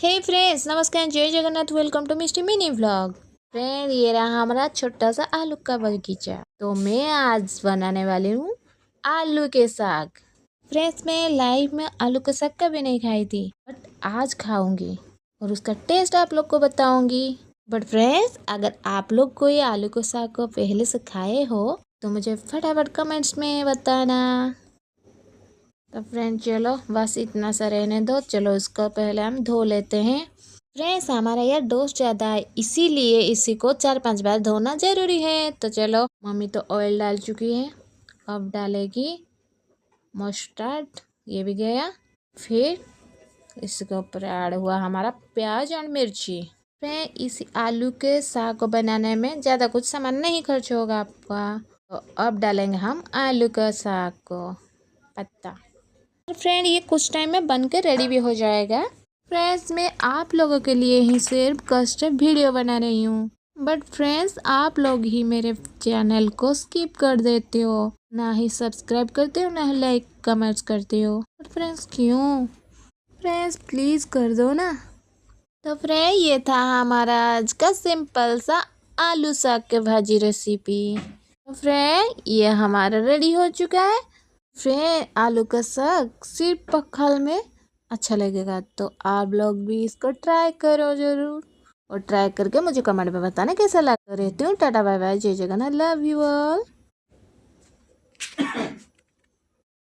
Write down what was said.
हे friends, नमस्कार, जय Jagannath. Welcome to mister Mini vlog. Friend, ये रहा हमारा छोटा सा आलू का बगीचा। तो मैं आज बनाने वाली हूँ आलू के साग। फ्रेंड्स, मैं लाइफ में आलू का साग कभी नहीं खाई थी, बट आज खाऊंगी और उसका टेस्ट आप लोग को बताऊंगी। बट फ्रेंड्स, अगर आप लोग कोई आलू के साग को पहले से खाए हो तो मुझे फटाफट कमेंट्स में बताना। तो फ्रेंड चलो बस इतना सा रहने दो। चलो इसको पहले हम धो लेते हैं। फ्रेंड्स, हमारा यार डोस ज़्यादा है, इसीलिए इसी को 4-5 बार धोना ज़रूरी है। तो चलो, मम्मी तो ऑयल डाल चुकी है, अब डालेगी मस्टर्ड, ये भी गया। फिर इसके ऊपर ऐड हुआ हमारा प्याज और मिर्ची। फ्रेंड, इस आलू के साग को बनाने में ज़्यादा कुछ सामान नहीं खर्च होगा आपका। तो अब डालेंगे हम आलू का साग को पत्ता। फ्रेंड, ये कुछ टाइम में बन के रेडी भी हो जाएगा। फ्रेंड्स, मैं आप लोगों के लिए ही सिर्फ कस्टर्ड वीडियो बना रही हूँ, बट फ्रेंड्स आप लोग ही मेरे चैनल को स्किप कर देते हो, ना ही सब्सक्राइब करते हो, ना ही लाइक कमेंट्स करते हो। बट फ्रेंड्स क्यों? फ्रेंड्स प्लीज़ कर दो ना। तो फ्रेंड, ये था हमारा आज का सिंपल सा आलू साग के भाजी रेसिपी। तो फ्रेंड, ये हमारा रेडी हो चुका है। फ्रेंड, आलू का साग सिर्फ पखल में अच्छा लगेगा, तो आप लोग भी इसको ट्राई करो ज़रूर, और ट्राई करके मुझे कमेंट में बताना कैसा लगा। रहती हूँ, टाटा बाय बाय, जय जगन्नाथ, लव यू ऑल।